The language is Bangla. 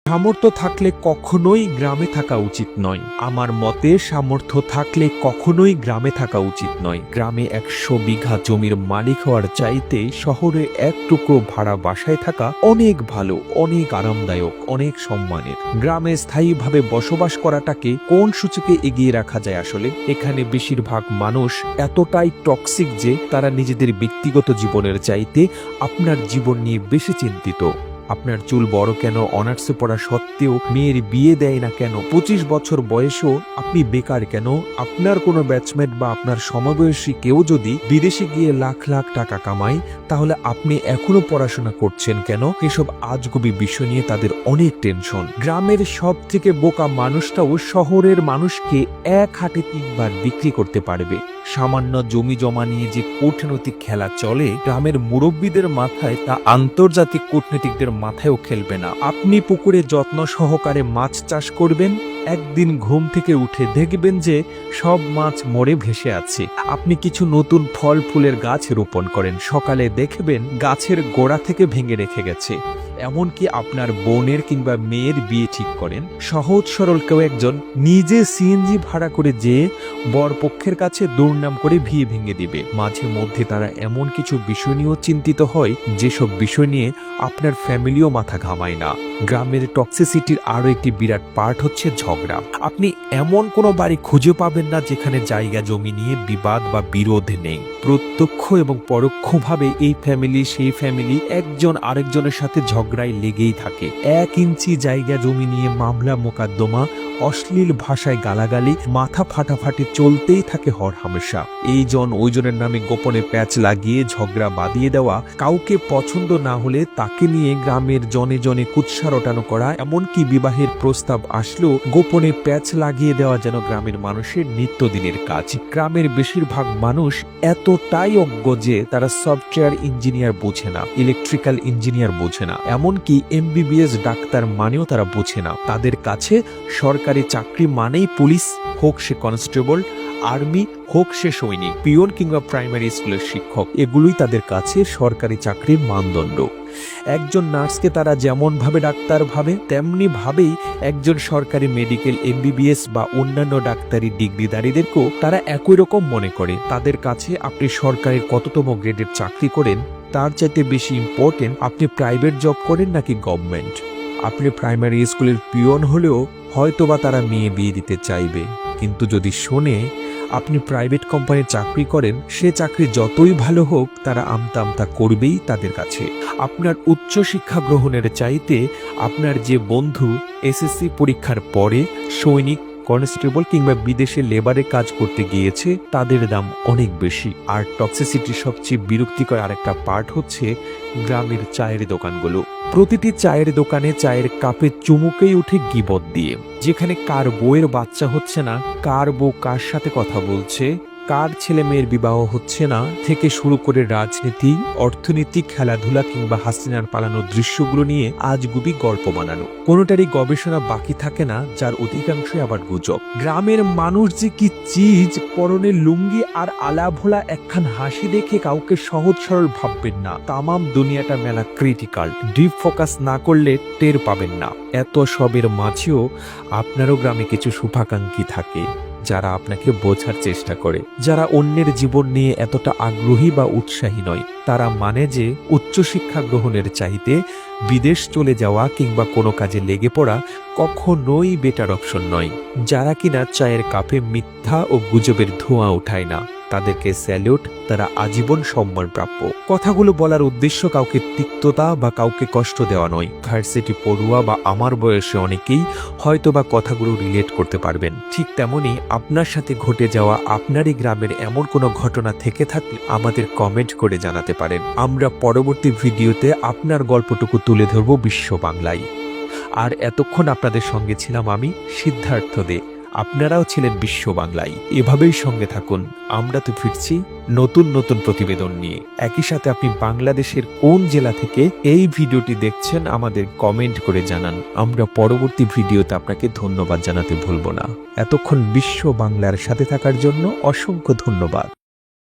সামর্থ্য থাকলে কখনোই গ্রামে থাকা উচিত নয়। আমার মতে সামর্থ্য থাকলে কখনোই গ্রামে থাকা উচিত নয়। গ্রামে 100 বিঘা জমির মালিক হওয়ার চাইতে শহরে এক টুকরো ভাড়া বাসায় থাকা অনেক ভালো, অনেক আরামদায়ক, অনেক সম্মানের। গ্রামে স্থায়ীভাবে বসবাস করাটাকে কোন সূচকে এগিয়ে রাখা যায়? আসলে এখানে বেশিরভাগ মানুষ এতটাই টক্সিক যে তারা নিজেদের ব্যক্তিগত জীবনের চাইতে আপনার জীবন নিয়ে বেশি চিন্তিত। আপনার চুল বড় কেন, অনার্সে পড়া সত্ত্বেও মেয়ের বিয়ে দেয় না কেন, 25 বছর বয়সেও আপনি বেকার কেন, আপনার কোনো ব্যাচমেট বা আপনার সমবয়সী কেউ যদি বিদেশে গিয়ে লাখ লাখ টাকা কামায় তাহলে আপনি এখনো পড়াশোনা করছেন কেন? এসব আজগুবি বিষয় নিয়ে তাদের অনেক টেনশন। গ্রামের সব থেকে বোকা মানুষটাও শহরের মানুষকে এক হাতে 3 বার বিক্রি করতে পারবে। সামান্য জমি জমা নিয়ে যে কূটনৈতিক খেলা চলে গ্রামের মুরব্বীদের মাথায়, তা আন্তর্জাতিক কূটনীতিকদের মাথায়ও খেলবে না। আপনি পুকুরে যত্ন সহকারে মাছ চাষ করবেন, একদিন ঘুম থেকে উঠে দেখবেন যে সব মাছ মরে ভেসে আছে। আপনি কিছু নতুন ফল ফুলের গাছ রোপণ করেন, সকালে দেখবেন গাছের গোড়া থেকে ভেঙে রেখে গেছে। এমনকি আপনার বোনের কিংবা মেয়ের বিয়ে ঠিক করেন, সহজ সরল কেউ একজন নিজে সিএনজি ভাড়া করে যেয়ে বরপক্ষের কাছে দুর্নাম করে বিয়ে ভেঙে দিবে। মাঝে মধ্যে তারা এমন কিছু বিষয় নিয়েও চিন্তিত হয় যেসব বিষয় নিয়ে আপনার ফ্যামিলিও মাথা ঘামায় না। গ্রামের টক্সিসিটির আরো একটি বিরাট পার্ট হচ্ছে ঝগড়া। আপনি এমন কোনো বাড়ি খুঁজে পাবেন না যেখানে জায়গা জমি নিয়ে বিবাদ বা বিরোধ নেই। প্রত্যক্ষ এবং পরোক্ষভাবে এই ফ্যামিলি সেই ফ্যামিলি একজন আরেকজনের সাথে ঝগড়ায় লেগেই থাকে। 1 ইঞ্চি জায়গা জমি নিয়ে মামলা মোকদ্দমা, অশ্লীল ভাষায় গালাগালি, মাথা ফাটাফাটি চলতেই থাকে হরহামেশা। এইজন ওইজনের নামে গোপনে প্যাচ লাগিয়ে ঝগড়া বাঁধিয়ে দেওয়া, কাউকে পছন্দ না হলে তাকে নিয়ে গ্রামের জনে জনে কুৎসা রটানো করা, এমনকি বিবাহের প্রস্তাব আসলেও গোপনে প্যাচ লাগিয়ে দেওয়া যেন গ্রামের মানুষের নিত্যদিনের কাজ। গ্রামের বেশিরভাগ মানুষ এতটাই অজ্ঞ যে তারা সফটওয়্যার ইঞ্জিনিয়ার বোঝে না, ইলেকট্রিক্যাল ইঞ্জিনিয়ার বোঝে না, এমনকি MBBS ডাক্তার মানেও তারা বোঝে না। তাদের কাছে সরকারি চাকরি মানেই পুলিশ হোক সে কনস্টেবল, আর্মি হোক সে সৈনিক, পিয়ন কিংবা প্রাইমারি স্কুলের শিক্ষক, এগুলোই তাদের কাছে সরকারি চাকরির মানদণ্ড। একজন নার্সকে তারা যেমন ভাবে ডাক্তার ভাবে, তেমনি ভাবেই একজন সরকারি মেডিকেল MBBS বা অন্যান্য ডাক্তারি ডিগ্রিধারীদেরকেও তারা একই রকম মনে করে। তাদের কাছে আপনি সরকারের কততম গ্রেডের চাকরি করেন তার চাইতে বেশি ইম্পর্টেন্ট আপনি প্রাইভেট জব করেন নাকি গভর্নমেন্ট। আপনি প্রাইমারি স্কুলের পিয়ন হলেও হয়তোবা তারা মেয়ে বিয়ে দিতে চাইবে, কিন্তু যদি শোনে আপনি প্রাইভেট কোম্পানির চাকরি করেন, সে চাকরি যতই ভালো হোক তারা আমতা আমতা করবেই তাদের কাছে। আপনার উচ্চ শিক্ষা গ্রহণের চাইতে আপনার যে বন্ধু SSC পরীক্ষার পরে সৈনিক, কনস্টেবল কিংবা বিদেশে লেবারে কাজ করতে গিয়েছে তাদের দাম অনেক বেশি। আর টক্সিসিটির সবচেয়ে বিরক্তিকর আরেকটা পার্ট হচ্ছে গ্রামের চায়ের দোকানগুলো। প্রতিটি চায়ের দোকানে চায়ের কাপে চুমুকেই উঠে গীবত দিয়ে, যেখানে কার বউয়ের বাচ্চা হচ্ছে না, কার বউ কার সাথে কথা বলছে, কার ছেলে মেয়ের বিবাহ হচ্ছে না থেকে শুরু করে রাজনীতি, অর্থনীতি, খেলাধুলা কিংবা হাসিনার পালানোর দৃশ্যগুলো নিয়ে আজগুবি গল্প বানানো। কোনোটারই গবেষণা বাকি থাকে না, যার অধিকাংশই আবার গুজব। গ্রামের মানুষ যে কি চিজ, পরনের লুঙ্গি আর আলাভোলা একখান হাসি দেখে কাউকে সহজ সরল ভাববেন না। তামাম দুনিয়াটা মেলা ক্রিটিক্যাল, ডিপ ফোকাস না করলে টের পাবেন না। এত সবের মাঝেও আপনারও গ্রামে কিছু শুভাকাঙ্ক্ষী থাকে যারা আপনাকে বোঝার চেষ্টা করে, যারা অন্যের জীবন নিয়ে এতটা আগ্রহী বা উৎসাহী নয়। তারা মানে যে উচ্চশিক্ষা গ্রহণের চাইতে বিদেশ চলে যাওয়া কিংবা কোনো কাজে লেগে পড়া কখনোই বেটার অপশন নয়। যারা কিনা চায়ের কাপে মিথ্যা ও গুজবের ধোঁয়া উঠায় না, তাদেরকে স্যালুট, তারা আজীবন সম্মান প্রাপ্য। কথাগুলো বলার উদ্দেশ্য কাউকে তিক্ততা বা কাউকে কষ্ট দেওয়া নয়। ভার্সিটি পড়ুয়া বা আমার বয়সে অনেকেই হয়তো বা কথাগুলো রিলেট করতে পারবেন। ঠিক তেমনি আপনার সাথে ঘটে যাওয়া আপনারই গ্রামের এমন কোনো ঘটনা থেকে থাকলে আমাদের কমেন্ট করে জানাতে পারেন। আমরা পরবর্তী ভিডিওতে আপনার গল্পটুকু তুলে ধরব বিশ্ব বাংলায়। আর এতক্ষণ আপনাদের সঙ্গে ছিলাম আমি, সিদ্ধার্থ দে। আপনারাও ছিলেন বিশ্ব বাংলায়। এভাবেই সঙ্গে থাকুন, আমরা তো ফিরছি নতুন নতুন প্রতিবেদন নিয়ে। একই সাথে আপনি বাংলাদেশের কোন জেলা থেকে এই ভিডিওটি দেখছেন আমাদের কমেন্ট করে জানান। আমরা পরবর্তী ভিডিওতে আপনাকে ধন্যবাদ জানাতে ভুলব না। এতক্ষণ বিশ্ব বাংলার সাথে থাকার জন্য অসংখ্য ধন্যবাদ।